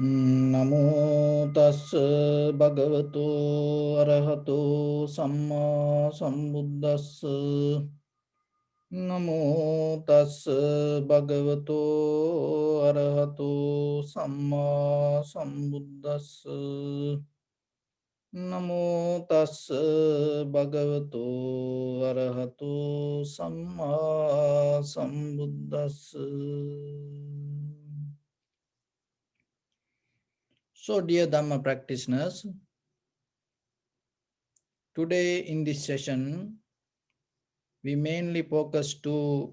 Namo tassa bhagavato arahato samma sambuddhassa. Namo tassa bhagavato arahato samma sambuddhassa. Namo tassa bhagavato arahato samma sambuddhassa. So, dear Dhamma practitioners, today in this session, we mainly focus to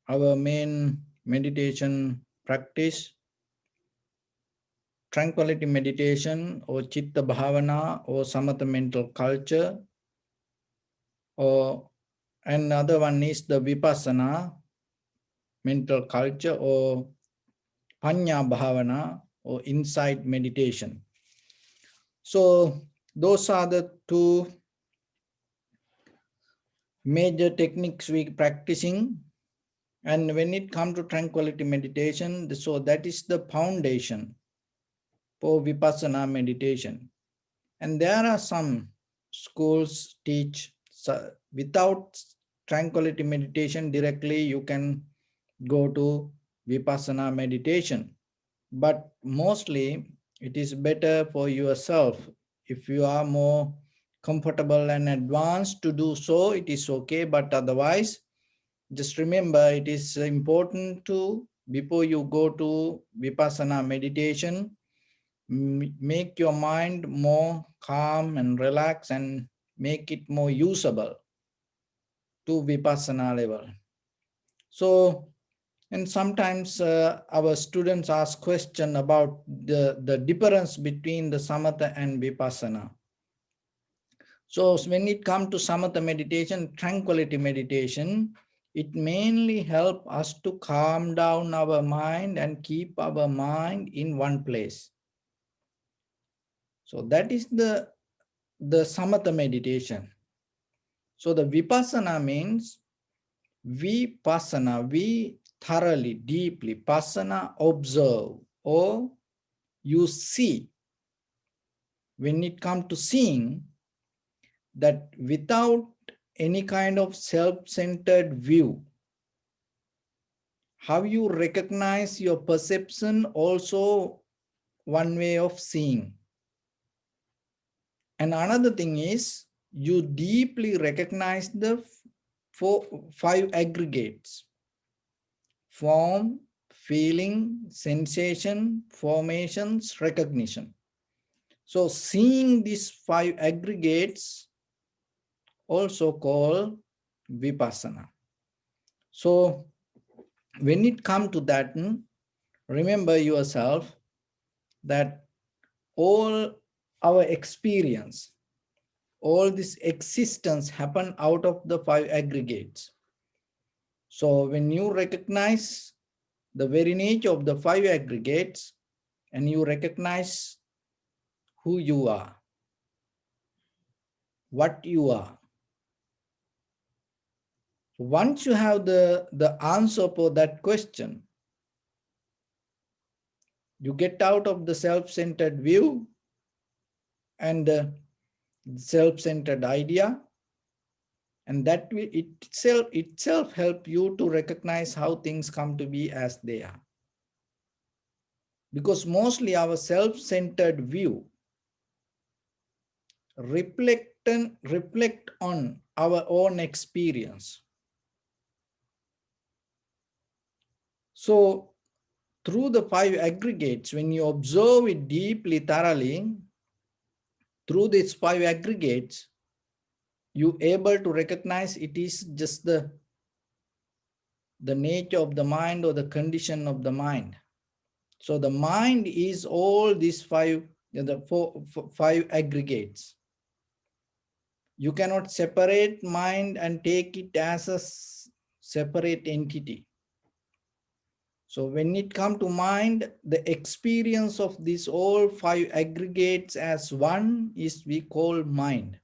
our main meditation practice, tranquility meditation or chitta bhavana or samatha mental culture, or another one is the vipassana mental culture or panya bhavana or insight meditation. So those are the two major techniques we practicing. And when it comes to tranquility meditation, so that is the foundation for vipassana meditation. And there are some schools teach without tranquility meditation directly you can go to vipassana meditation. But mostly it is better for yourself. If you are more comfortable and advanced to do so, it is okay. But otherwise, just remember it is important to, before you go to vipassana meditation, make your mind more calm and relax and make it more usable to vipassana level. So, and sometimes our students ask question about the difference between the samatha and vipassana. So when it comes to samatha meditation, tranquility meditation, it mainly helps us to calm down our mind and keep our mind in one place. So that is the samatha meditation. So the vipassana means we thoroughly, deeply, passana, observe, or you see. When it comes to seeing, that without any kind of self-centered view, how you recognize your perception also one way of seeing. And another thing is you deeply recognize the five aggregates: form, feeling, sensation, formations, recognition. So seeing these five aggregates also called vipassana. So when it comes to that, remember yourself that all our experience, all this existence happen out of the five aggregates. So when you recognize the very nature of the five aggregates and you recognize who you are, what you are, once you have the answer for that question, you get out of the self-centered view and the self-centered idea, and that will itself help you to recognize how things come to be as they are. Because mostly our self-centered view reflect on our own experience. So through the five aggregates, when you observe it deeply, thoroughly, through these five aggregates, you able to recognize it is just the nature of the mind or the condition of the mind. So the mind is all these five aggregates. You cannot separate mind and take it as a separate entity. So when it comes to mind, the experience of these all five aggregates as one is we call mind.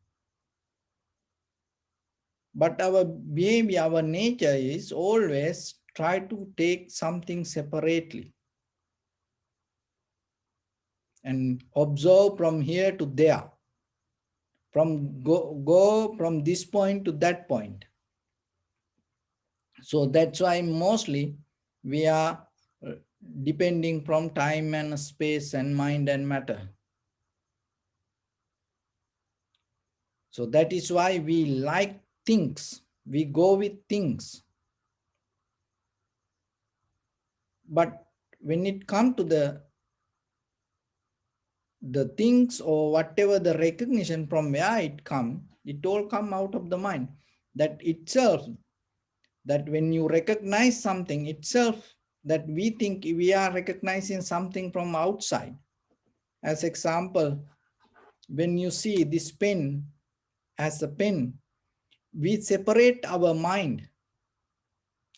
But our behavior, our nature is always try to take something separately. and observe from here to there, go from this point to that point. So that's why mostly we are depending from time and space and mind and matter. So that is why we like things, we go with things. But when it comes to the things or whatever the recognition from where it all come out of the mind. That itself, that when you recognize something itself, that we think we are recognizing something from outside. As example, when you see this pen as a pen, we separate our mind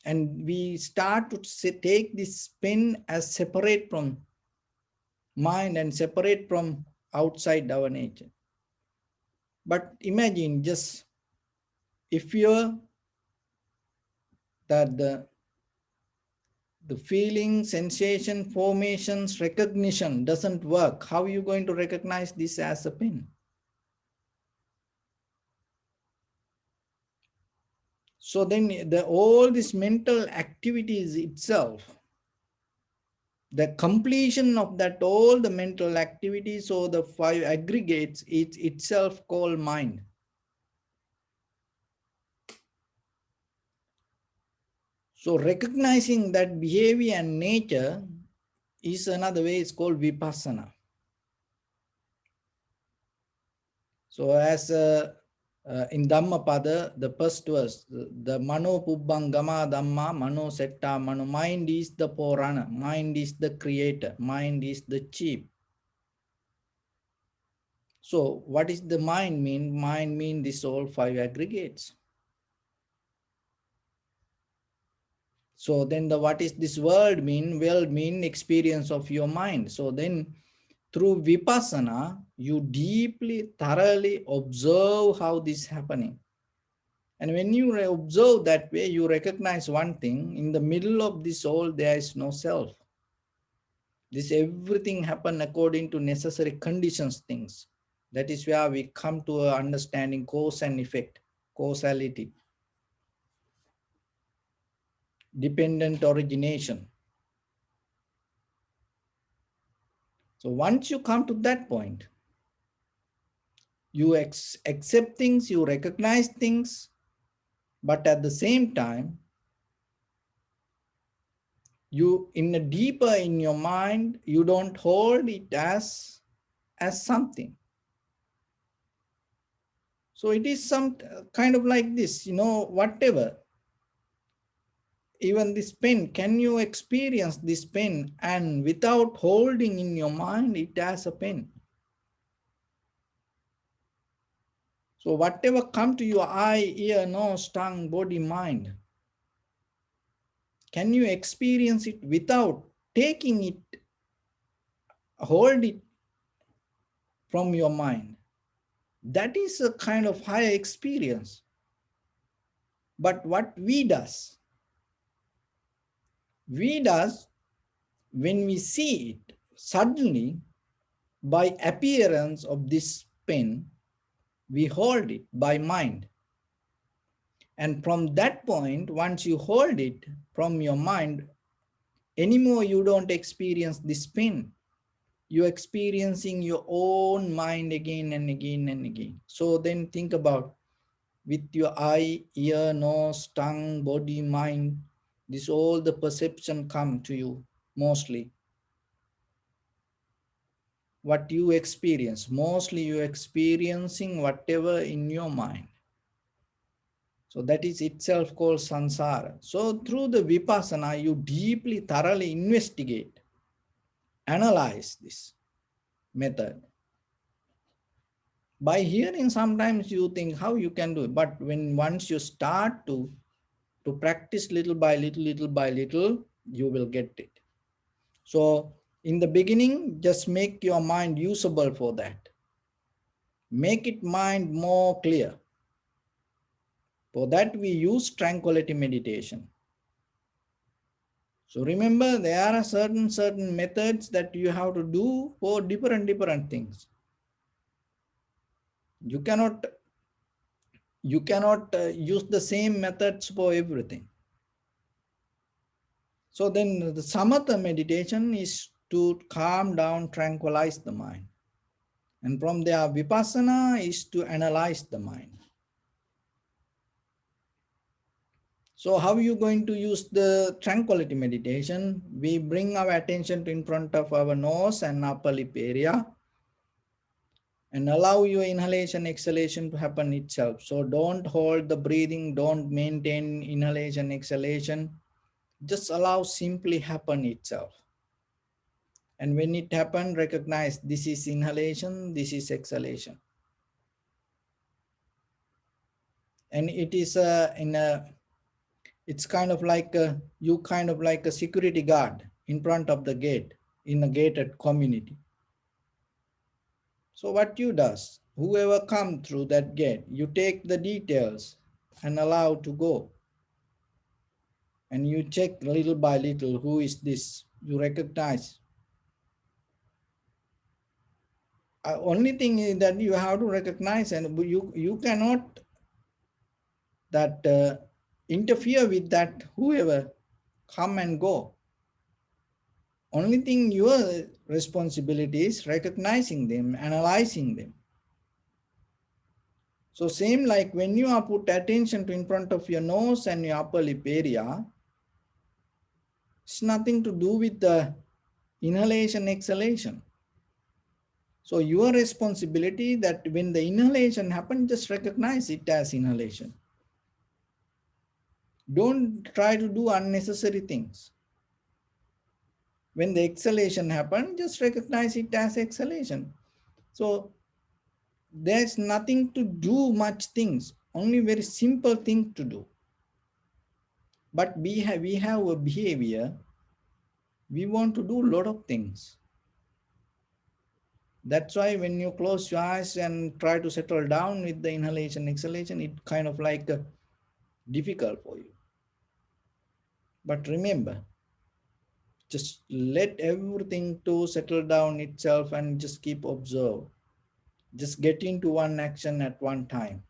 and we start to take this pen as separate from mind and separate from outside our nature. But imagine just if you're that the feeling, sensation, formations, recognition doesn't work, how are you going to recognize this as a pen? So then all these mental activities itself, the completion of that, all the mental activities or the 5 aggregates, it's itself called mind. So recognizing that behavior and nature is another way, it's called vipassana. So as in Dhammapada, the first verse, the Mano Pubbangama Dhamma, Mano Setta Mano, mind is the forerunner, mind is the creator, mind is the chief. So what is the mind mean? Mind mean this all 5 aggregates. So then what is this world mean? World mean experience of your mind. So then through vipassana, you deeply, thoroughly observe how this is happening. And when you observe that way, you recognize one thing, in the middle of this all, there is no self. This everything happen according to necessary conditions things. That is where we come to understanding cause and effect, causality, dependent origination. So once you come to that point, you accept things, you recognize things, but at the same time, you in a deeper in your mind, you don't hold it as something. So it is some kind of like this, whatever. Even this pen, can you experience this pen and without holding in your mind it as a pen? So whatever come to your eye, ear, nose, tongue, body, mind, can you experience it without taking it, hold it from your mind? That is a kind of higher experience. But what we does, when we see it, suddenly, by appearance of this pen, we hold it by mind. And from that point, once you hold it from your mind, anymore you don't experience this pen. You're experiencing your own mind again and again and again. So then think about, with your eye, ear, nose, tongue, body, mind, this all the perception come to you mostly. What you experience, mostly you're experiencing whatever in your mind. So that is itself called samsara. So through the vipassana, you deeply, thoroughly investigate, analyze this method. By hearing, sometimes you think how you can do it, but once you start to practice little by little, you will get it. So in the beginning, just make your mind usable for that. Make it mind more clear. For that, we use tranquility meditation. So remember, there are certain methods that you have to do for different things. You cannot use the same methods for everything. So then the samatha meditation is to calm down, tranquilize the mind. And from there, vipassana is to analyze the mind. So how are you going to use the tranquility meditation? We bring our attention to in front of our nose and upper lip area and allow your inhalation, exhalation to happen itself. So don't hold the breathing, don't maintain inhalation, exhalation. Just allow simply happen itself. And when it happens, recognize this is inhalation, this is exhalation. And it is it's kind of like you kind of like a security guard in front of the gate in a gated community. So what you does, whoever come through that gate, you take the details and allow to go. And you check little by little, who is this? You recognize. Only thing is that you have to recognize, and you cannot that interfere with that whoever come and go. Only thing your responsibility is recognizing them, analyzing them. So same like when you are put attention to in front of your nose and your upper lip area, it's nothing to do with the inhalation, exhalation. So your responsibility that when the inhalation happens, just recognize it as inhalation. Don't try to do unnecessary things. When the exhalation happens, just recognize it as exhalation. So there's nothing to do much things, only very simple thing to do. But we have a behavior, we want to do a lot of things. That's why when you close your eyes and try to settle down with the inhalation, exhalation, it kind of like difficult for you. But remember, just let everything to settle down itself and just keep observe. Just get into one action at one time.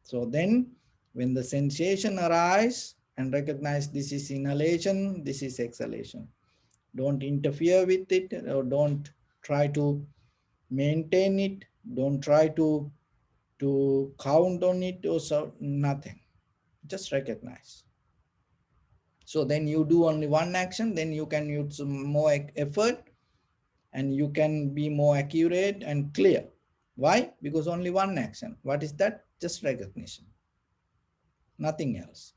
So then when the sensation arises and recognize this is inhalation, this is exhalation. Don't interfere with it or don't try to maintain it. Don't try to count on it or so, nothing. Just recognize. So then you do only one action, then you can use some more effort and you can be more accurate and clear. Why? Because only one action. What is that? Just recognition. Nothing else.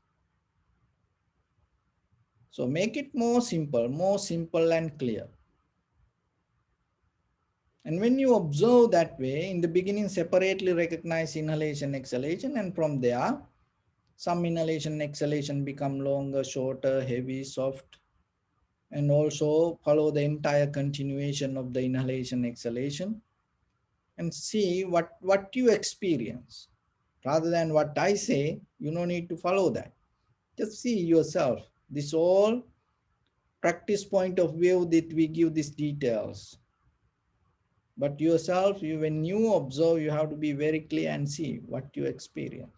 So make it more simple and clear. And when you observe that way, in the beginning, separately recognize inhalation, exhalation, and from there, some inhalation, exhalation become longer, shorter, heavy, soft, and also follow the entire continuation of the inhalation, exhalation, and see what you experience. Rather than what I say, you don't need to follow that. Just see yourself. This all practice point of view that we give these details. But yourself, when you observe, you have to be very clear and see what you experience.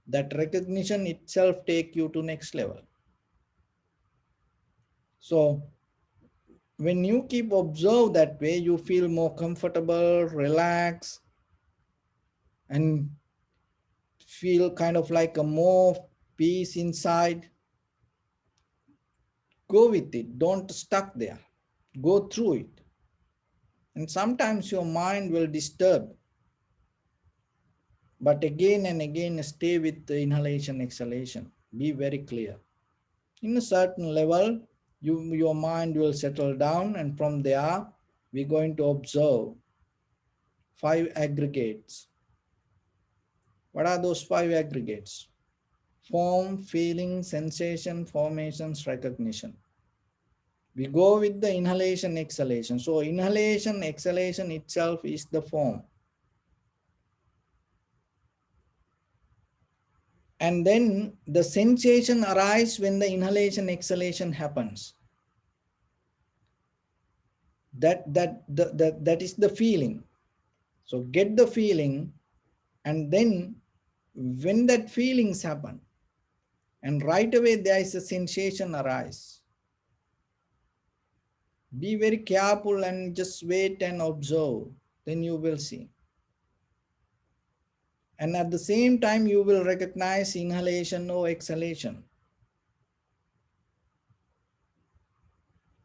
That recognition itself take you to next level. So when you keep observe that way, you feel more comfortable, relaxed, and feel kind of like a more peace inside. Go with it. Don't stuck there. Go through it. And sometimes your mind will disturb. But again and again, stay with the inhalation, exhalation. Be very clear. In a certain level, your mind will settle down, and from there, we're going to observe 5 aggregates. What are those 5 aggregates? Form, feeling, sensation, formations, recognition. We go with the inhalation, exhalation. So inhalation, exhalation itself is the form. And then the sensation arises when the inhalation exhalation happens. That is the feeling. So get the feeling, and then when that feelings happen, and right away there is a sensation arise. Be very careful and just wait and observe, then you will see. And at the same time, you will recognize inhalation or exhalation.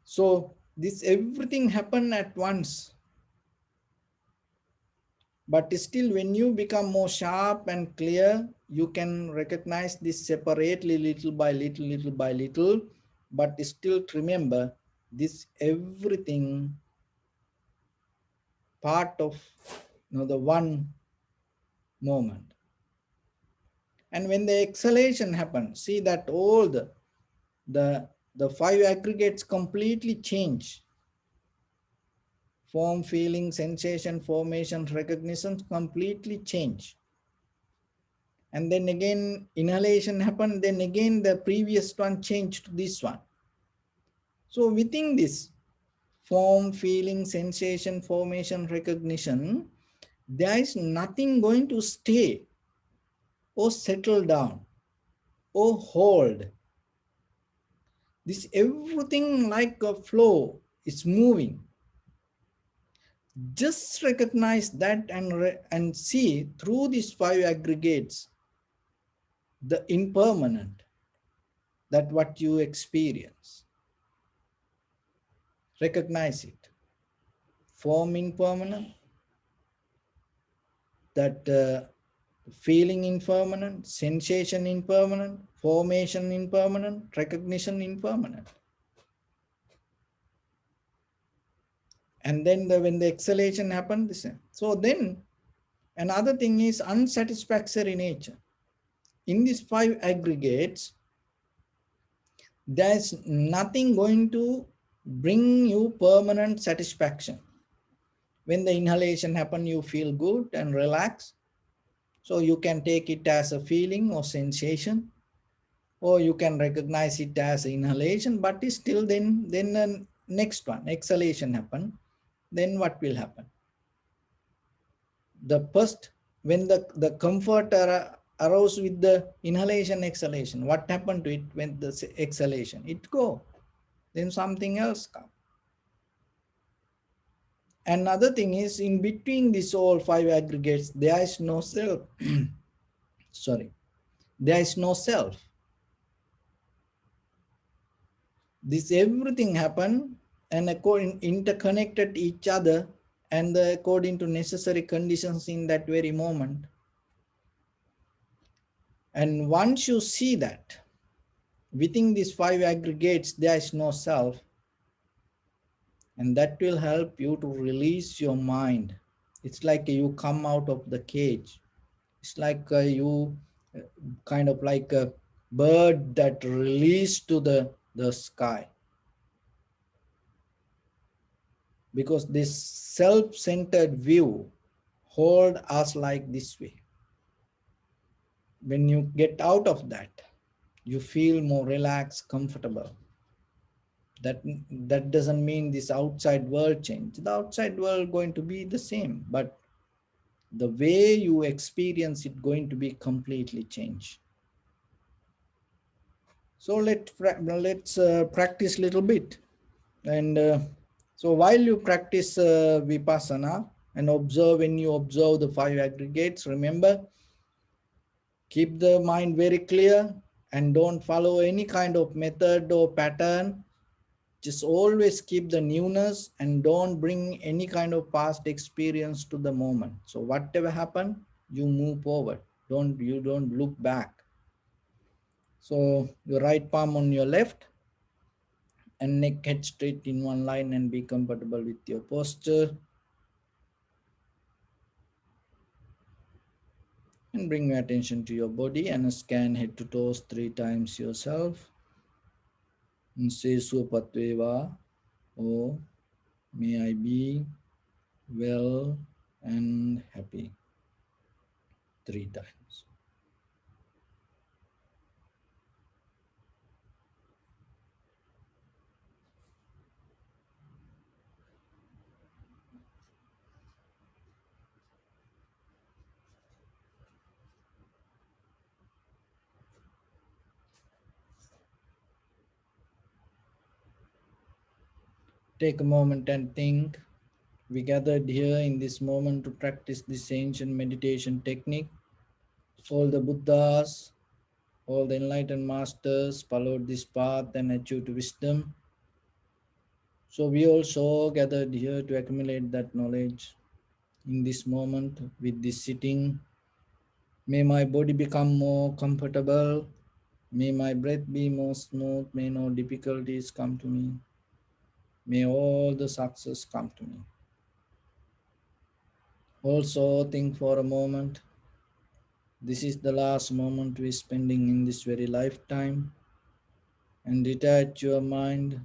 So this everything happen at once. But still, when you become more sharp and clear, you can recognize this separately, little by little, little by little. But still remember, this everything part of the one moment. And when the exhalation happens, see that all the five aggregates completely change. Form, feeling, sensation, formation, recognition completely change. And then again inhalation happened, then again the previous one changed to this one. So within this form, feeling, sensation, formation, recognition, there is nothing going to stay or settle down or hold. This everything like a flow is moving. Just recognize that and see through these five aggregates the impermanent, that what you experience. Recognize it. Form impermanent, that feeling impermanent, sensation impermanent, formation impermanent, recognition impermanent. And then when the exhalation happens, so then another thing is unsatisfactory nature. In these five aggregates, there's nothing going to bring you permanent satisfaction. When the inhalation happens, you feel good and relaxed. So you can take it as a feeling or sensation, or you can recognize it as inhalation, but still then the next one, exhalation happen. Then what will happen? The first, when the comfort arose with the inhalation, exhalation, what happened to it when the exhalation? It go. Then something else comes. Another thing is, in between these all five aggregates, there is no self. Sorry, there is no self. This everything happen and according interconnected each other, and according to necessary conditions in that very moment. And once you see that within these five aggregates there is no self, and that will help you to release your mind. It's like you come out of the cage. It's like you kind of like a bird that released to the sky. Because this self-centered view hold us like this way. When you get out of that, you feel more relaxed, comfortable. That doesn't mean this outside world change. The outside world going to be the same, but the way you experience it going to be completely changed. So let's practice a little bit. And so while you practice vipassana and observe, when you observe the five aggregates, remember, keep the mind very clear and don't follow any kind of method or pattern. Just always keep the newness and don't bring any kind of past experience to the moment. So whatever happened, you move forward. You don't look back. So your right palm on your left and neck head straight in one line, and be comfortable with your posture. And bring your attention to your body and scan head to toes 3 times yourself. And say Supatveva, or may I be well and happy 3 times. Take a moment and think. We gathered here in this moment to practice this ancient meditation technique. All the Buddhas, all the enlightened masters followed this path and achieved wisdom. So we also gathered here to accumulate that knowledge in this moment with this sitting. May my body become more comfortable. May my breath be more smooth. May no difficulties come to me. May all the success come to me. Also think for a moment. This is the last moment we're spending in this very lifetime, and detach your mind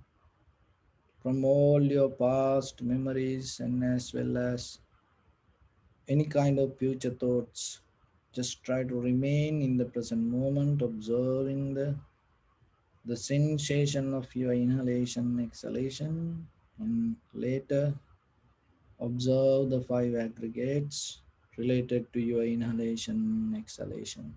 from all your past memories and as well as any kind of future thoughts. Just try to remain in the present moment, observing the sensation of your inhalation, exhalation, and later observe the five aggregates related to your inhalation, exhalation.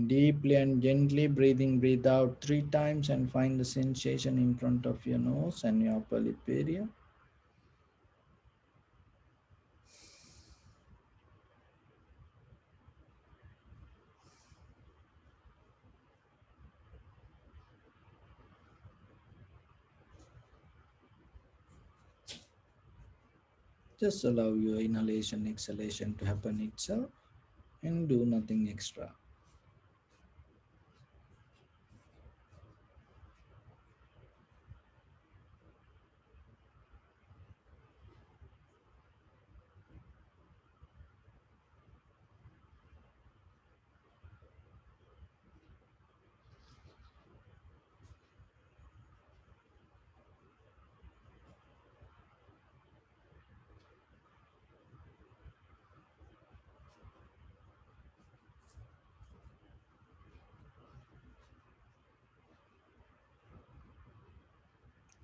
Deeply and gently breathe out 3 times and find the sensation in front of your nose and your upper lip area. Just allow your inhalation, exhalation to happen itself and do nothing extra.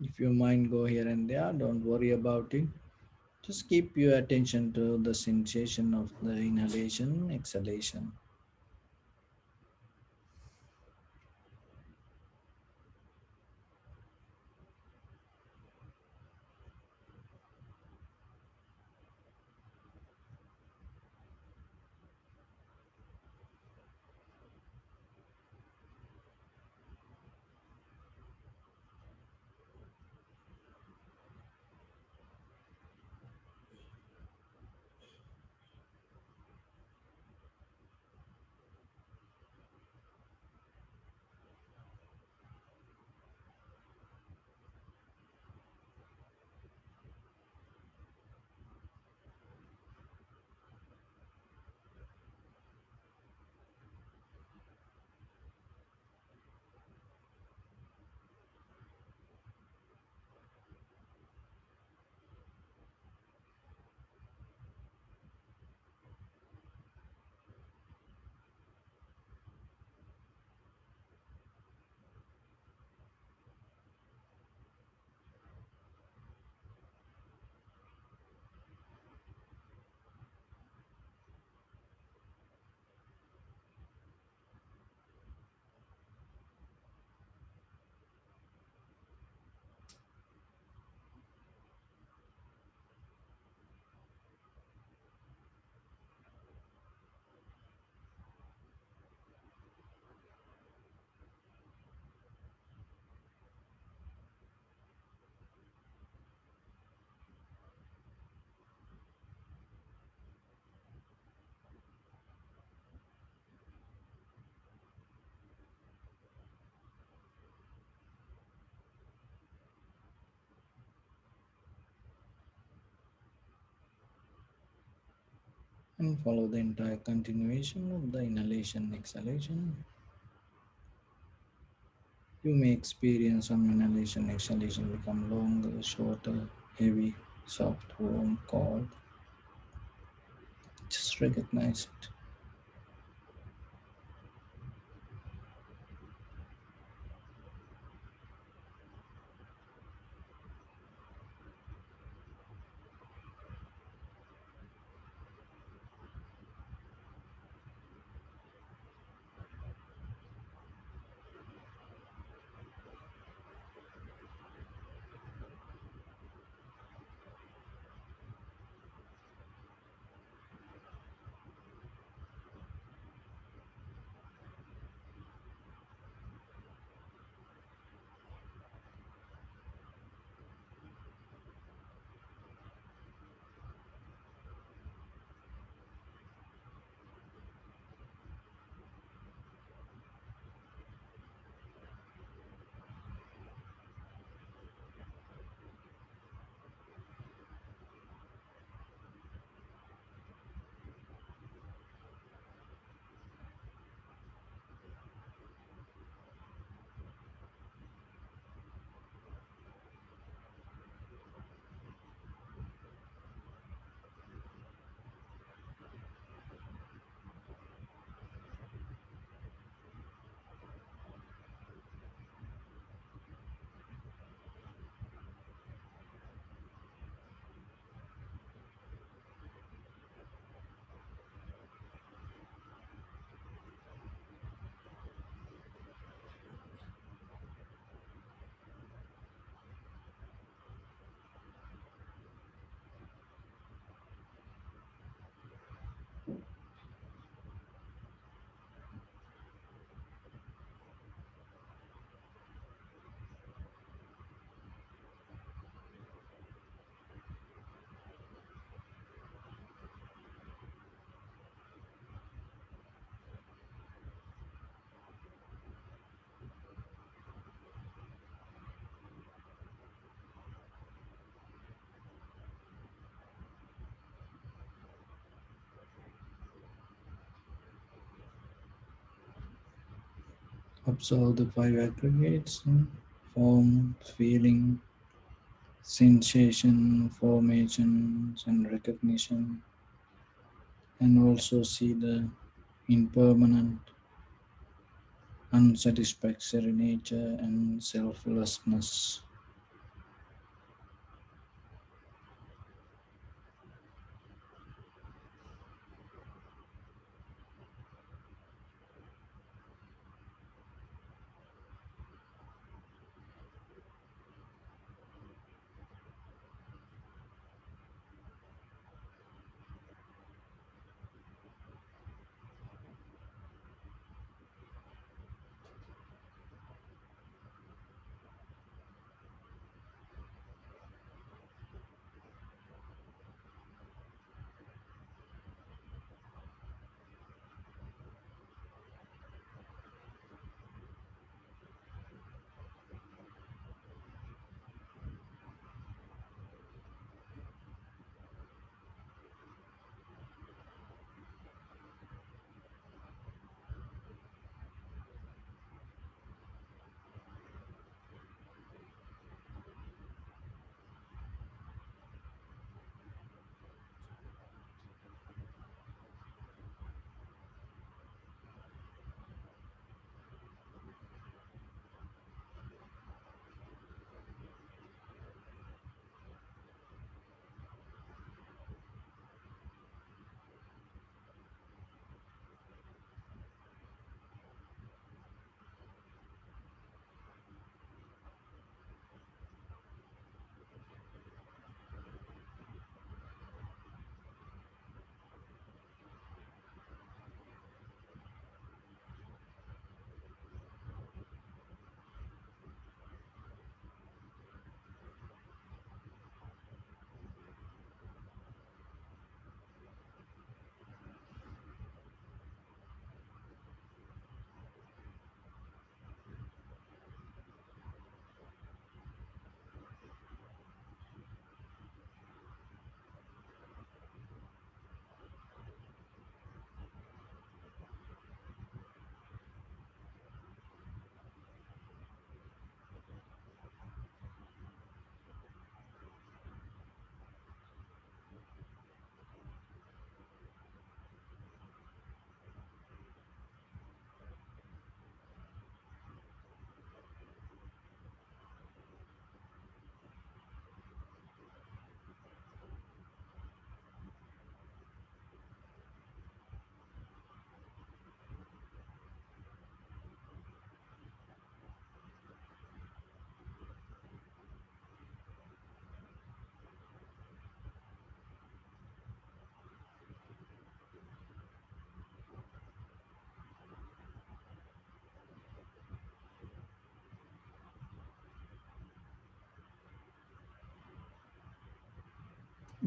If your mind go here and there, don't worry about it. Just keep your attention to the sensation of the inhalation, exhalation. And follow the entire continuation of the inhalation, exhalation. You may experience some inhalation, exhalation become longer, shorter, heavy, soft, warm, cold. Just recognize it. Observe the five aggregates: form, feeling, sensation, formations, and recognition, and also see the impermanent, unsatisfactory nature and selflessness.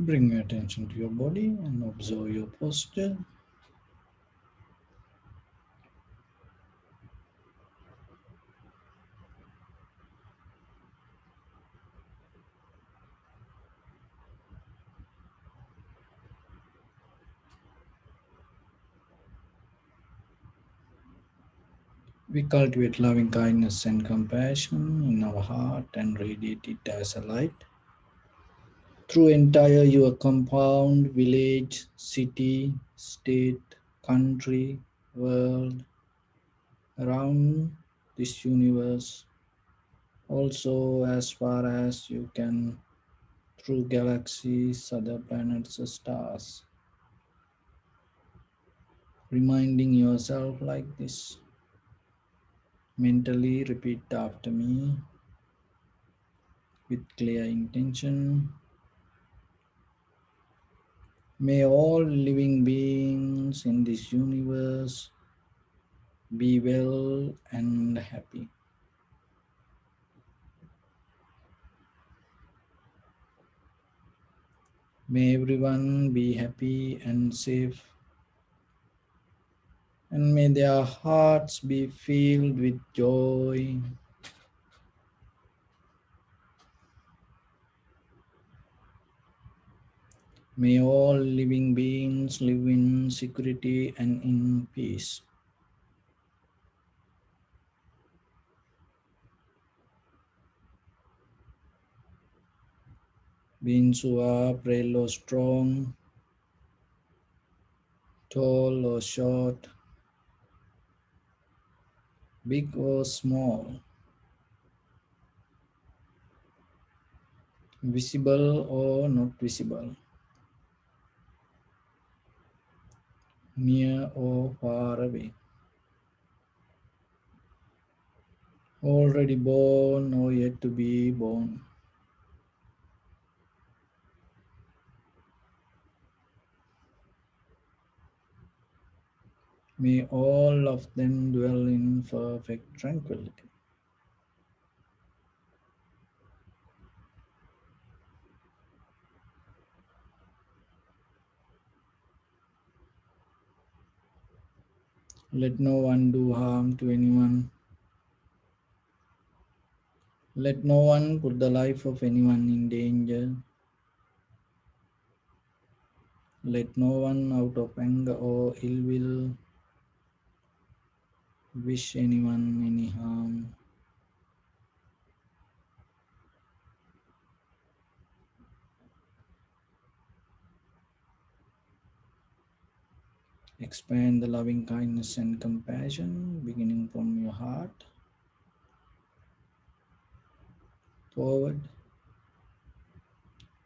Bring your attention to your body and observe your posture. We cultivate loving kindness and compassion in our heart and radiate it as a light through entire your compound, village, city, state, country, world, around this universe, also as far as you can through galaxies, other planets, stars, reminding yourself like this. Mentally repeat after me with clear intention. May all living beings in this universe be well and happy. May everyone be happy and safe, and may their hearts be filled with joy. May all living beings live in security and in peace. Beings who are frail or strong, tall or short, big or small, visible or not visible, near or far away, already born or yet to be born. May all of them dwell in perfect tranquility. Let no one do harm to anyone. Let no one put the life of anyone in danger. Let no one out of anger or ill will wish anyone any harm. Expand the loving kindness and compassion beginning from your heart forward.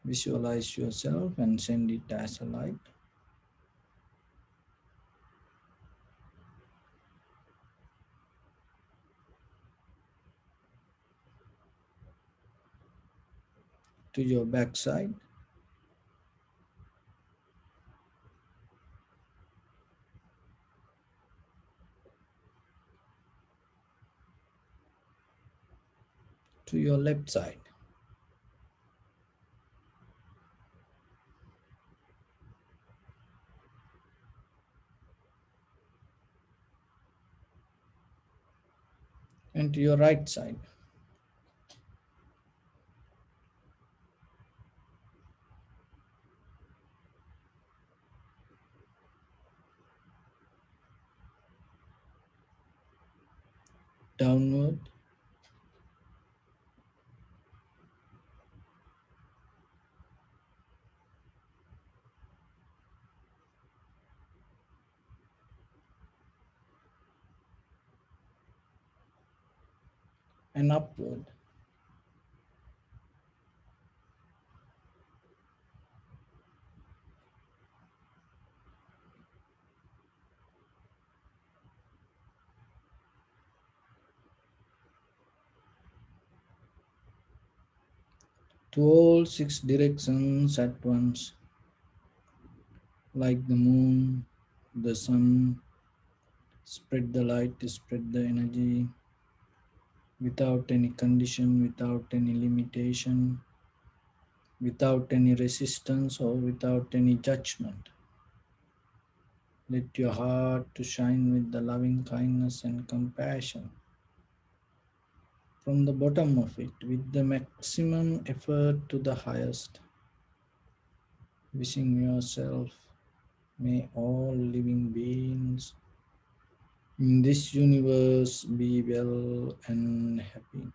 Visualize yourself and send it as a light. To your backside, to your left side, and to your right side. Downward, and upward. To all six directions at once, like the moon, the sun. Spread the light, spread the energy without any condition, without any limitation, without any resistance or without any judgment. Let your heart to shine with the loving kindness and compassion from the bottom of it with the maximum effort to the highest. Wishing yourself, may all living beings in this universe be well and happy.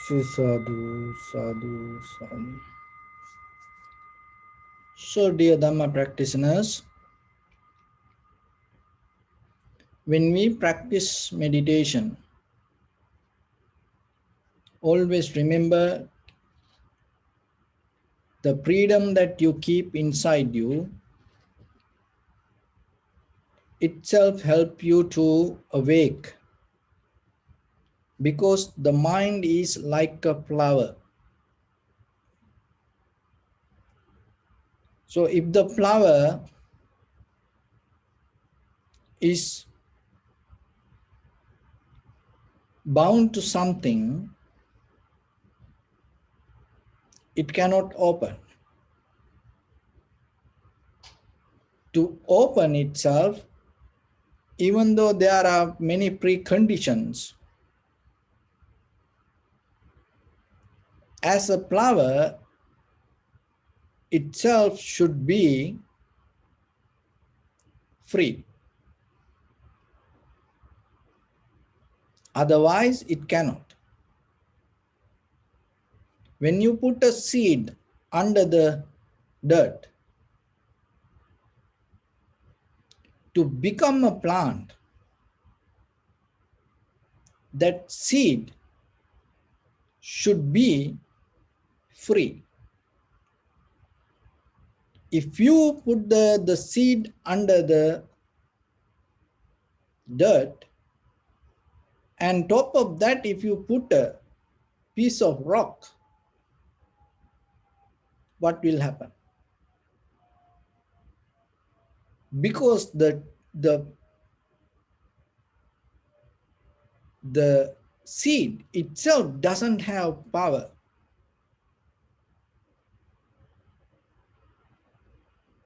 Shri sadhu, sadhu, sadhu. So, dear Dhamma practitioners, when we practice meditation, always remember the freedom that you keep inside you itself help you to awake because the mind is like a flower. So if the flower is bound to something, it cannot open. To open itself, even though there are many preconditions, as a flower itself should be free. Otherwise, it cannot. When you put a seed under the dirt to become a plant, that seed should be free. If you put the seed under the dirt, and top of that, if you put a piece of rock, what will happen? Because the seed itself doesn't have power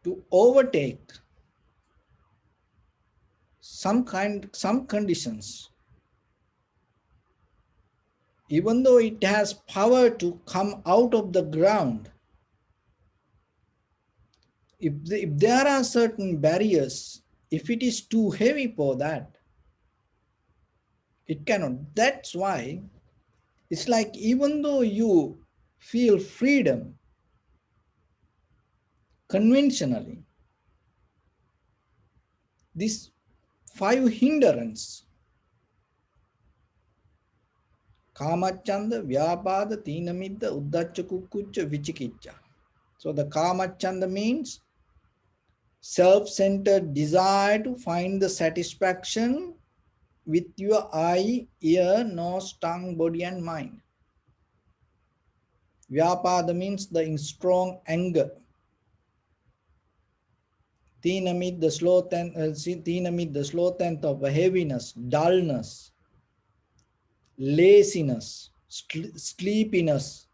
to overtake some conditions. Even though it has power to come out of the ground, if there are certain barriers, if it is too heavy for that, it cannot. That's why it's like, even though you feel freedom conventionally, these 5 hindrance, Kamachanda, Vyapada, Tinamidda, Uddacha Kukkucha, Vichikicha. So the Kamachanda means self-centered desire to find the satisfaction with your eye, ear, nose, tongue, body and mind. Vyapada means the strong anger. Tinamid, the sloth and of heaviness, dullness, laziness, sleepiness.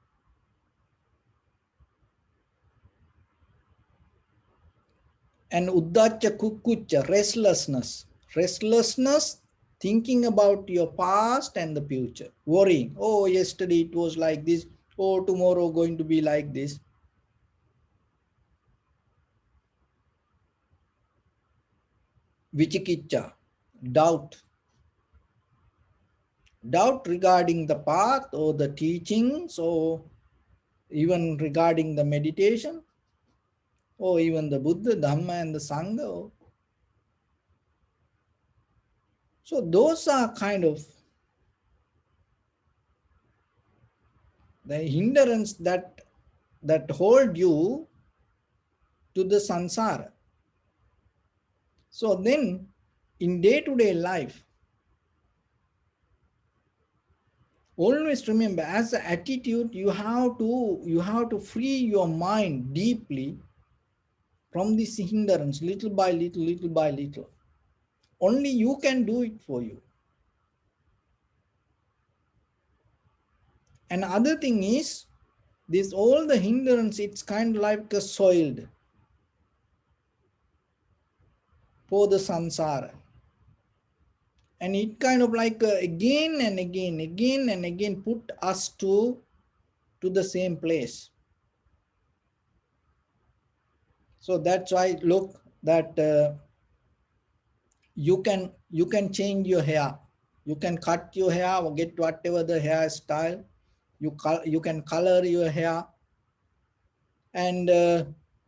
And Uddacha Kukkucha, restlessness. Restlessness, thinking about your past and the future. Worrying, oh, yesterday it was like this. Oh, tomorrow going to be like this. Vichikicha, doubt. Doubt regarding the path or the teachings, or even regarding the meditation, or even the Buddha, Dhamma and the Sangha. So those are kind of the hindrance that hold you to the samsara. So then in day-to-day life, always remember, as an attitude, you have to free your mind deeply from this hindrance, little by little, little by little. Only you can do it for you. And other thing is, this all the hindrance, it's kind of like a soiled for the samsara. And it kind of like again and again put us to the same place. So that's why, look, that you can change your hair. You can cut your hair or get whatever the hairstyle. You can color your hair. And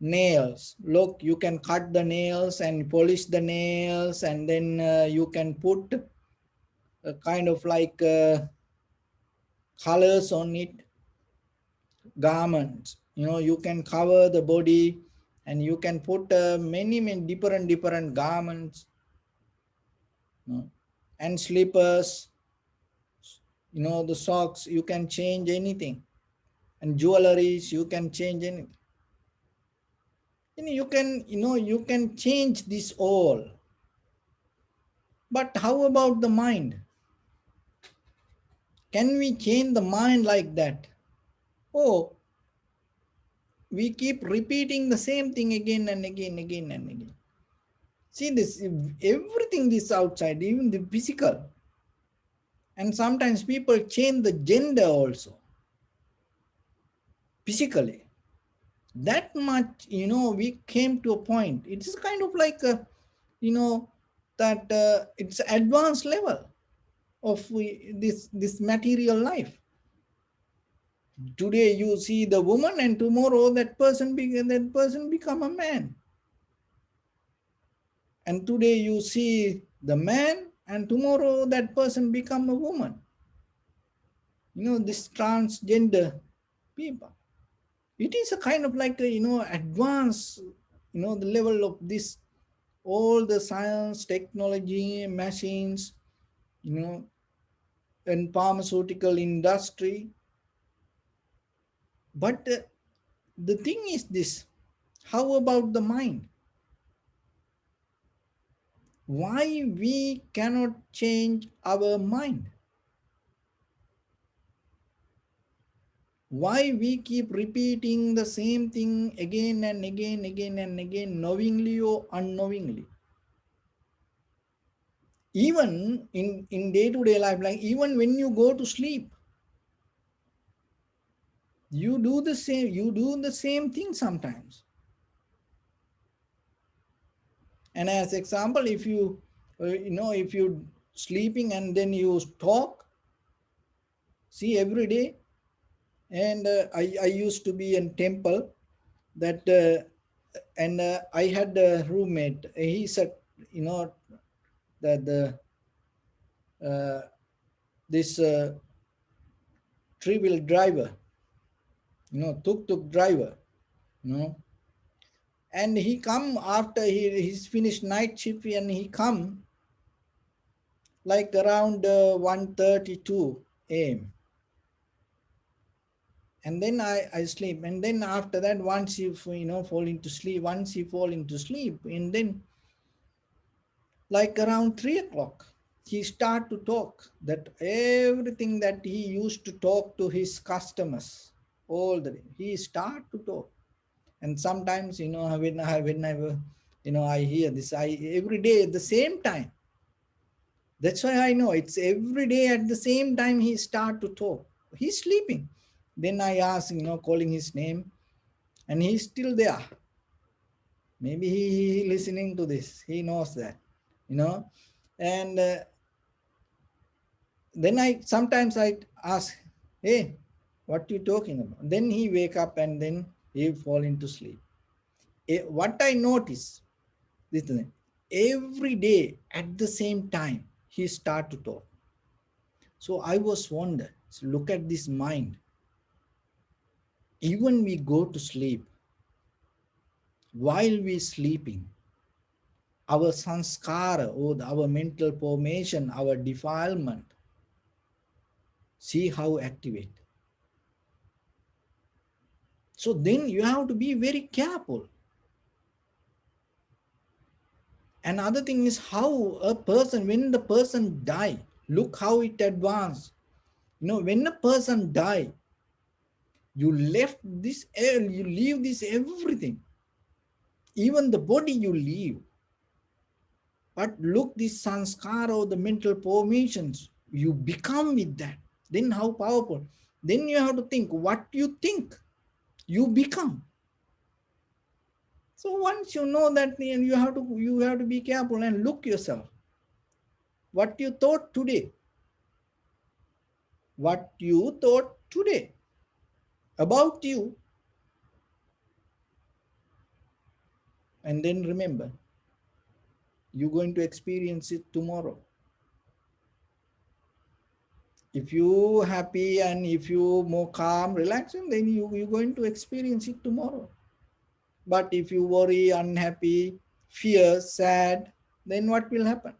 nails, look, you can cut the nails and polish the nails, and then you can put a kind of like colors on it. Garments, you can cover the body, and you can put many different garments, and slippers. The socks, you can change anything. And jewelries, you can change anything. You can change this all. But how about the mind? Can we change the mind like that? Oh, we keep repeating the same thing again and again, again and again. See this, everything this outside, even the physical. And sometimes people change the gender also, physically. That much, we came to a point. It's kind of like, you know, that it's advanced level of this material life. Today you see the woman, and tomorrow that person become a man. And today you see the man, and tomorrow that person become a woman. This transgender people. It is a kind of like advance, the level of this, all the science, technology, machines, you know, and pharmaceutical industry. But the thing is this, how about the mind? Why we cannot change our mind? Why we keep repeating the same thing again and again, again and again, knowingly or unknowingly? Even in day-to-day life, like even when you go to sleep, you do the same thing sometimes. And as example, if you sleeping and then you talk, see, every day. And I used to be in temple, that and I had a roommate. He said, that this three-wheel driver, tuk-tuk driver, you know and he come after he's finished night shift, and he come like around 1:32 a.m. And then I sleep. And then after that, once you fall into sleep, and then like around 3 o'clock, he start to talk, that everything that he used to talk to his customers all the day, he start to talk. And sometimes, I hear this, I every day at the same time. That's why I know it's every day at the same time he start to talk. He's sleeping. Then I ask, calling his name, and he's still there. Maybe he listening to this. He knows that, and then I ask, hey, what you talking about? Then he wake up, and then he fall into sleep. What I notice, listen, every day at the same time he start to talk. So I was wonder, so look at this mind. Even we go to sleep, while we sleeping, our sanskara, or our mental formation, our defilement, see how activate. So then you have to be very careful. Another thing is how a person, when the person die, look how it advanced. When a person die, you leave this everything. Even the body you leave. But look, this sanskara, or the mental formations, you become with that. Then how powerful. Then you have to think, what you think, you become. So once you know that, you have to be careful and look yourself. What you thought today, about you, and then remember, you're going to experience it tomorrow. If you happy, and if you more calm, relaxing, then you're going to experience it tomorrow. But if you worry, unhappy, fear, sad, then what will happen?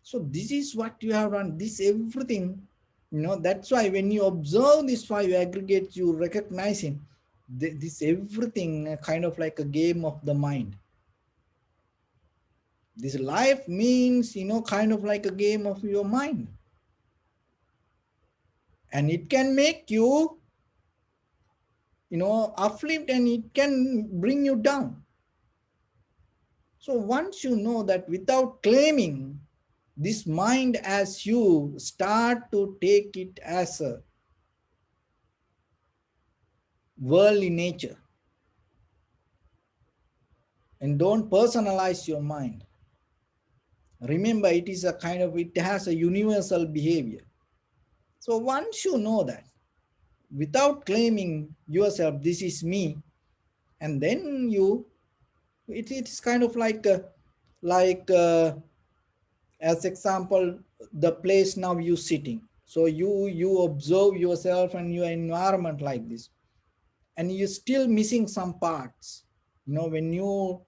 So this is what you have done. This everything, that's why when you observe these five aggregates, you recognize it. This everything kind of like a game of the mind. This life means, kind of like a game of your mind. And it can make you, uplift, and it can bring you down. So once you know that, without claiming this mind, as you start to take it as a worldly nature, and don't personalize your mind. Remember, it has a universal behavior. So once you know that, without claiming yourself, this is me, and then it is kind of like as example, the place now you sitting. So you observe yourself and your environment like this, and you're still missing some parts. When you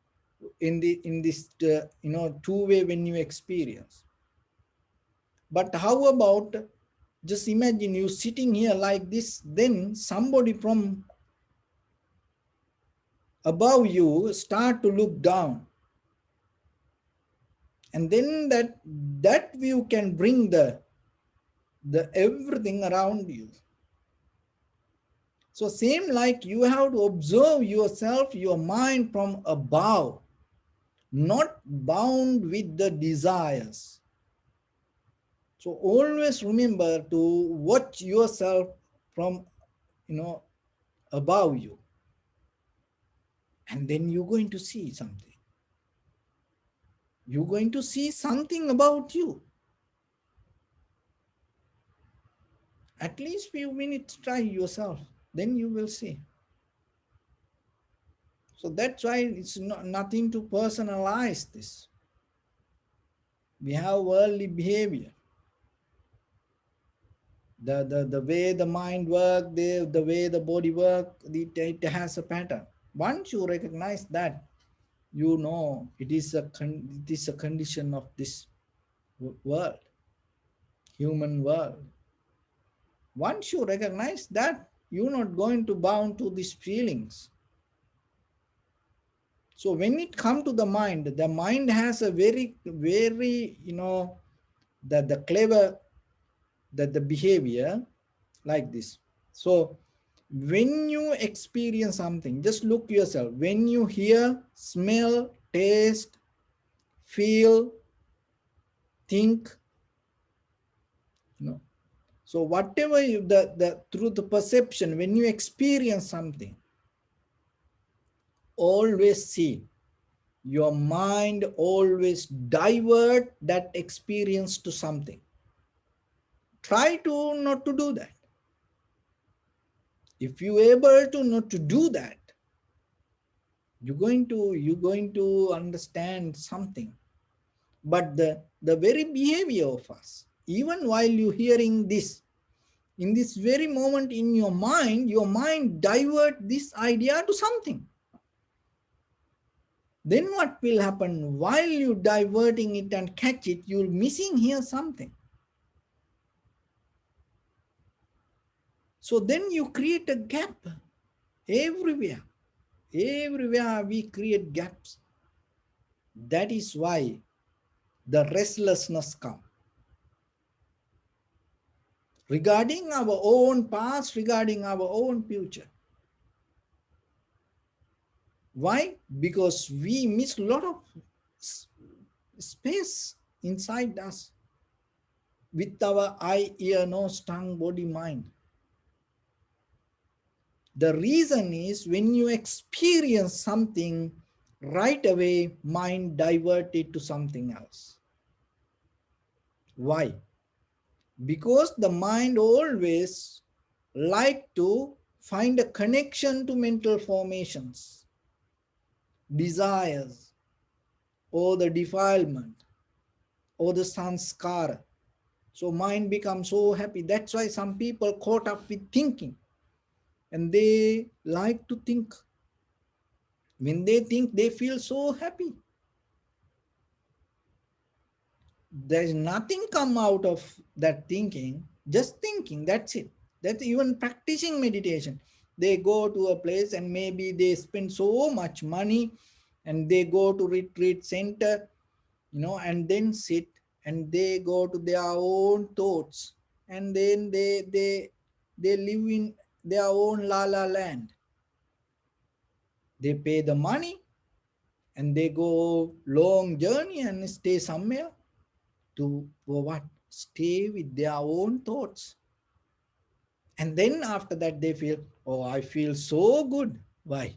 in this two way, when you experience. But how about, just imagine you sitting here like this, then somebody from above you start to look down, and then that view can bring the everything around you. So same like you have to observe yourself, your mind from above, not bound with the desires. So always remember to watch yourself from, above you, and then you're going to see something. You're going to see something about you. At least few minutes, try yourself, then you will see. So that's why it's nothing to personalize this. We have worldly behavior. The way the mind works, the way the body works, it has a pattern. Once you recognize that, it is a condition of this world, human world. Once you recognize that, you're not going to bound to these feelings. So when it comes to the mind has a very, very, the clever, the behavior like this. So when you experience something, just look yourself. When you hear, smell, taste, feel, think, so whatever through the perception, when you experience something, always see your mind always divert that experience to something. Try to not to do that. If you're able to not to do that, you're going to understand something. But the very behavior of us, even while you're hearing this, in this very moment in your mind divert this idea to something. Then what will happen? While you diverting it and catch it, you're missing here something. So then you create a gap everywhere. Everywhere we create gaps. That is why the restlessness comes. Regarding our own past, regarding our own future. Why? Because we miss a lot of space inside us with our eye, ear, nose, tongue, body, mind. The reason is, when you experience something, right away mind diverted to something else. Why? Because the mind always like to find a connection to mental formations, desires, or the defilement, or the sanskara. So mind becomes so happy. That's why some people caught up with thinking, and they like to think. When they think, they feel so happy. There is nothing come out of that thinking, just thinking, that's it. That's even practicing meditation. They go to a place and maybe they spend so much money and they go to retreat center, and then sit and they go to their own thoughts, and then they live in their own la la land. They pay the money and they go long journey and stay somewhere to, for what? Stay with their own thoughts. And then after that they feel, oh, I feel so good. Why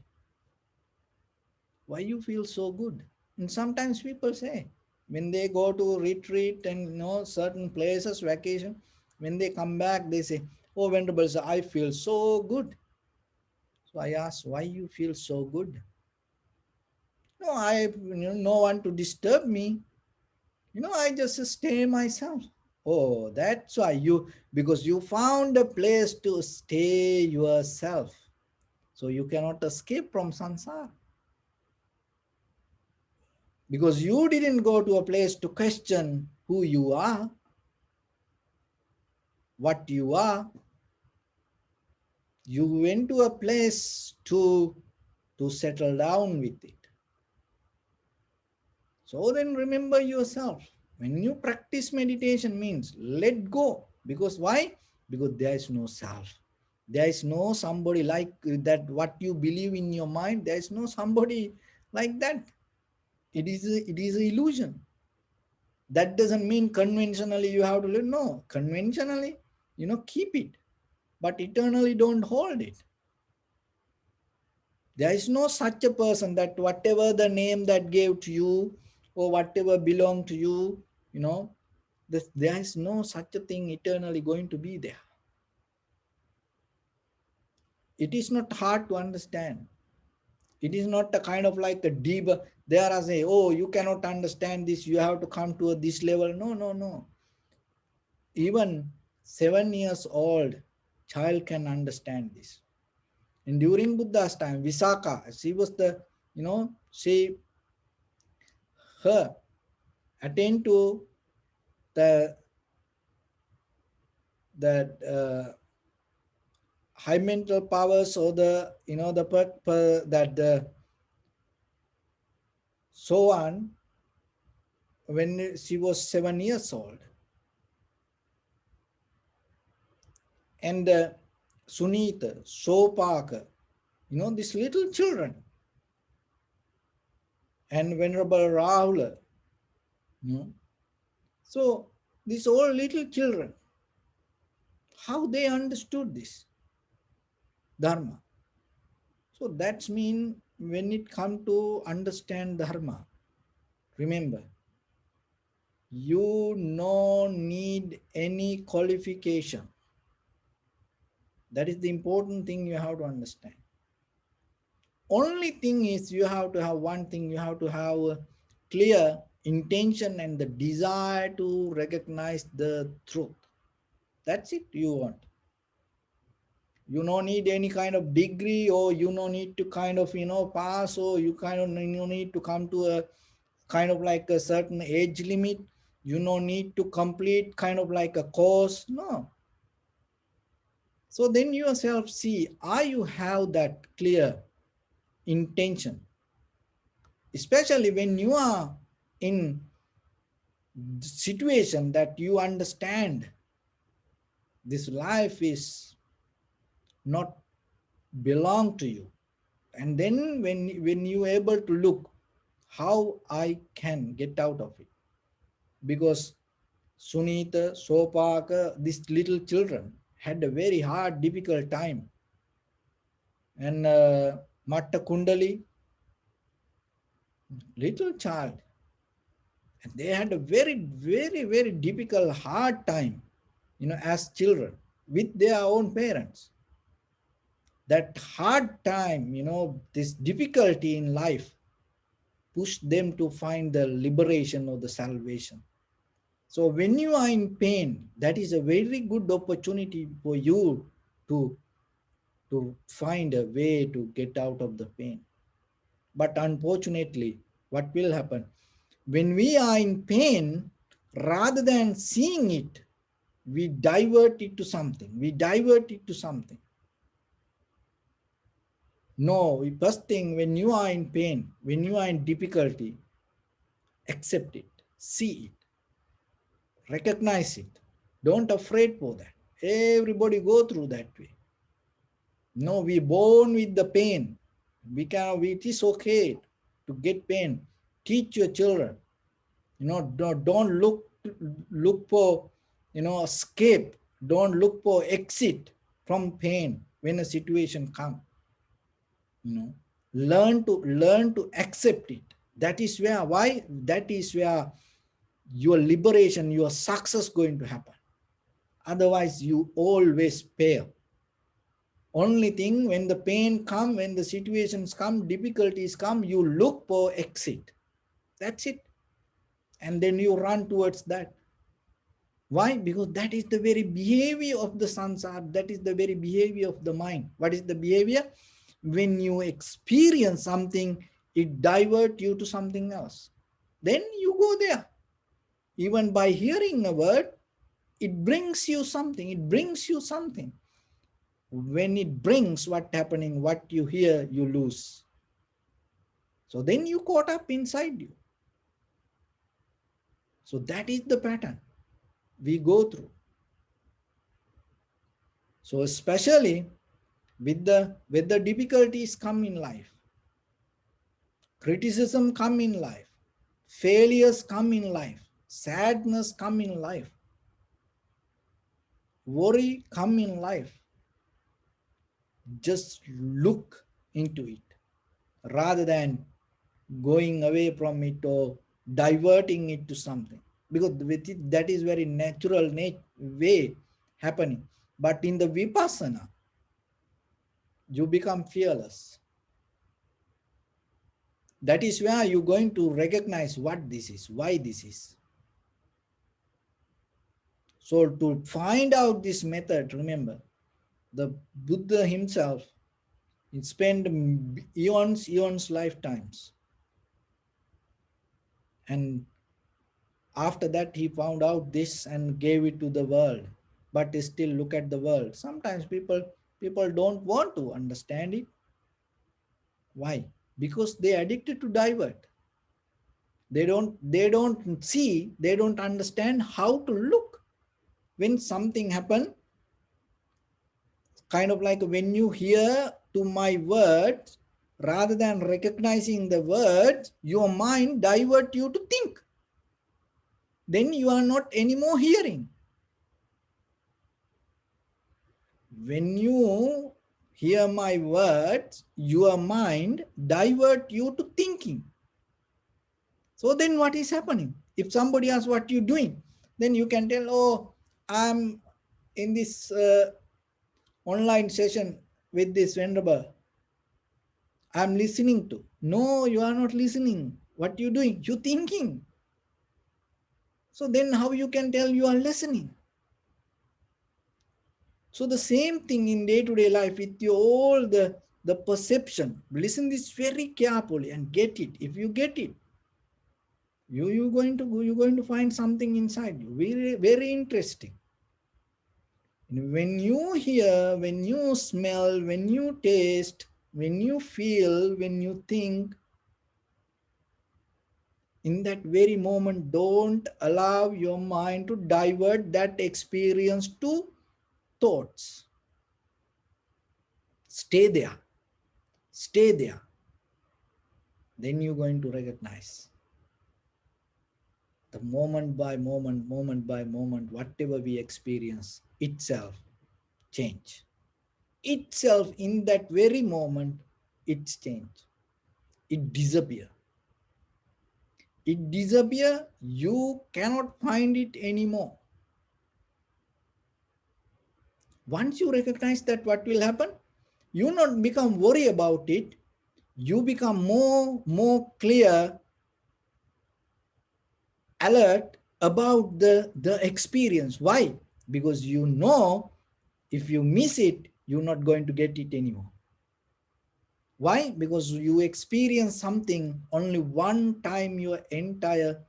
you feel so good? And sometimes people say, when they go to retreat and certain places vacation, when they come back they say, oh venerable sir, I feel so good. So I ask, why you feel so good? No, no one to disturb me. I just stay myself. Oh, that's why you, because you found a place to stay yourself. So you cannot escape from samsara. Because you didn't go to a place to question who you are, what you are. You went to a place to settle down with it. So then remember yourself. When you practice meditation means let go. Because why? Because there is no self. There is no somebody like that, what you believe in your mind. There is no somebody like that. It is an illusion. That doesn't mean conventionally you have to live. No, conventionally, keep it. But eternally don't hold it. There is no such a person that whatever the name that gave to you or whatever belonged to you, there is no such a thing eternally going to be there. It is not hard to understand. It is not a kind of like a deep, there are say, oh, you cannot understand this, you have to come to this level. No, no, no. Even 7 years old child can understand this. And during Buddha's time, Visakha, she was the, she, her attain to the that high mental powers, or the that the so on, when she was 7 years old. And Sunita, Sopaka, these little children, and Venerable Rahula, so these all little children, how they understood this Dharma. So that's mean when it come to understand Dharma, remember, you no need any qualification. That is the important thing you have to understand. Only thing is you have to have one thing, you have to have a clear intention and the desire to recognize the truth. That's it you want. You don't need any kind of degree, or you don't need to kind of pass, or you kind of need to come to a kind of like a certain age limit. You don't need to complete kind of like a course. No. So then yourself see, are you have that clear intention, especially when you are in situation that you understand this life is not belong to you. And then when you able to look how I can get out of it. Because Sunita, Sopaka, these little children had a very hard, difficult time. And Matta Kundali, little child, and they had a very, very, very difficult, hard time, as children with their own parents. That hard time, this difficulty in life pushed them to find the liberation or the salvation. So when you are in pain, that is a very good opportunity for you to find a way to get out of the pain. But unfortunately, what will happen? When we are in pain, Rather than seeing it, we divert it to something. We divert it to something. No, first thing, when you are in pain, when you are in difficulty, accept it, see it, recognize it. Don't afraid for that. Everybody go through that way. No, we born with the pain. It is okay to get pain. Teach your children. Don't look for, escape. Don't look for exit from pain when a situation comes. Learn to accept it. That is where your liberation, your success going to happen. Otherwise, you always fail. Only thing, when the pain come, when the situations come, difficulties come, you look for exit. That's it. And then you run towards that. Why? Because that is the very behavior of the sansara. That is the very behavior of the mind. What is the behavior? When you experience something, it divert you to something else. Then you go there. Even by hearing a word, it brings you something. It brings you something. When it brings what happening, what you hear, you lose. So then you caught up inside you. So that is the pattern we go through. So especially with the difficulties come in life, criticism come in life, failures come in life, sadness come in life, worry come in life, just look into it rather than going away from it or diverting it to something, because with it, that is very natural way happening. But in the vipassana, you become fearless. That is where you're going to recognize what this is, why this is. So to find out this method, remember, the Buddha himself, he spent eons lifetimes. And after that, he found out this and gave it to the world. But still look at the world. Sometimes people don't want to understand it. Why? Because they are addicted to divert. They don't see, they don't understand how to look. When something happen, kind of like when you hear to my words, rather than recognizing the words, your mind divert you to think. Then you are not anymore hearing. When you hear my words, your mind divert you to thinking. So then what is happening? If somebody asks what you're doing, then you can tell, oh, I'm in this online session with this venerable. I'm listening to. No, you are not listening. What you doing? You thinking. So then how you can tell you are listening? So the same thing in day-to-day life with all the perception. Listen this very carefully and get it. If you get it, you're going to find something inside you. Very, very interesting. When you hear, when you smell, when you taste, when you feel, when you think, in that very moment, don't allow your mind to divert that experience to thoughts. Stay there. Stay there. Then you're going to recognize the moment by moment, whatever we experience, itself change. Itself in that very moment, it's change. It disappear. It disappear. You cannot find it anymore. Once you recognize that, what will happen? You not become worry about it. You become more clear, alert about the experience. Why? Because you know if you miss it, you're not going to get it anymore. Why? Because you experience something only one time your entire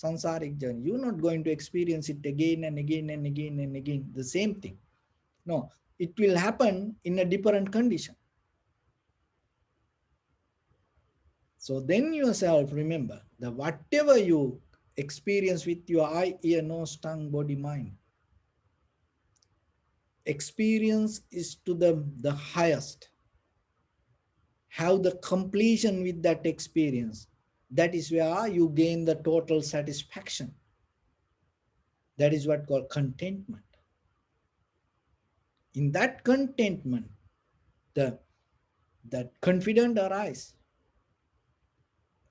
sansaric journey. You're not going to experience it again and again and again and again, the same thing. No, it will happen in a different condition. So then yourself remember that whatever you experience with your eye, ear, nose, tongue, body, mind, experience is to the highest. Have the completion with that experience. That is where you gain the total satisfaction. That is what called contentment. In that contentment, the that confidence arise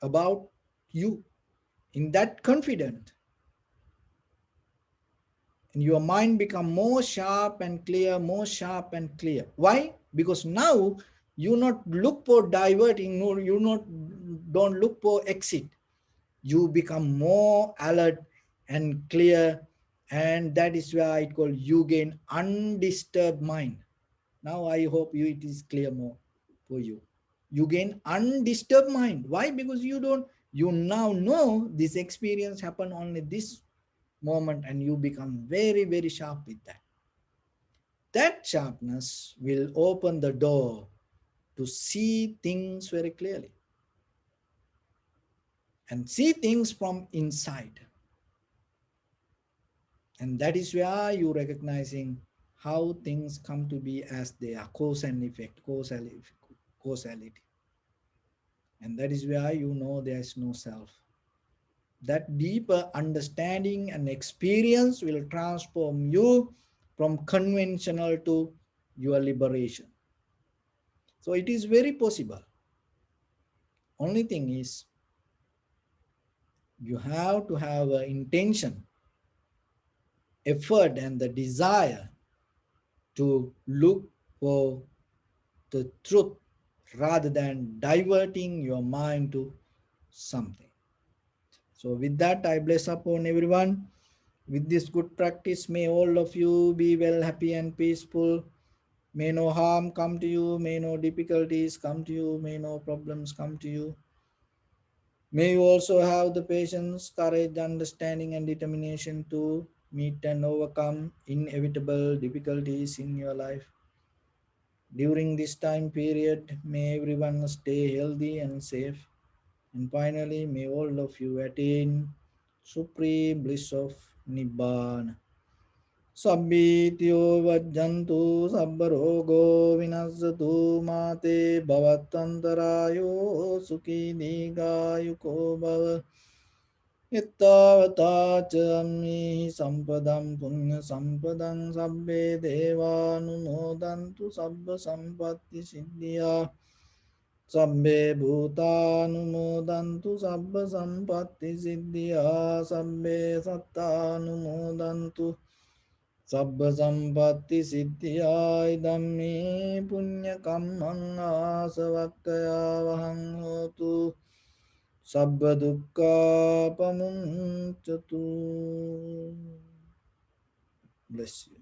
about you. In that confidence, and your mind become more sharp and clear, more sharp and clear. Why? Because now you not look for diverting, no, you not don't look for exit. You become more alert and clear, and that is why it called you gain undisturbed mind. Now I hope you it is clear more for you. You gain undisturbed mind. Why? Because you now know this experience happened only this moment, and you become very, very sharp with that. That sharpness will open the door to see things very clearly and see things from inside. And that is where you recognizing how things come to be as they are, cause and effect, causality. And that is where you know there is no self. That deeper understanding and experience will transform you from conventional to your liberation. So it is very possible. Only thing is, you have to have an intention, effort, and the desire to look for the truth rather than diverting your mind to something. So with that, I bless upon everyone. With this good practice, may all of you be well, happy and peaceful. May no harm come to you, may no difficulties come to you, may no problems come to you. May you also have the patience, courage, understanding and determination to meet and overcome inevitable difficulties in your life. During this time period, may everyone stay healthy and safe. And finally, may all of you attain supreme bliss of Nibbana. Sabbityo vajjantu sabbarogo vinassatu mate bhavatantarayo sukhi digayuko bhava. Ittavata cammi sampadam punya sampadam sabbe devanumodantu sabba sampatti siddhya. Sabbe bhutanumodantu sabba sampatti siddhya. Sabbe sattanumodantu sabba sampatti siddhya. Idammi punya kammang asavakkaya vahang hotu. Sabba dukkha pamuncatu. Bless you.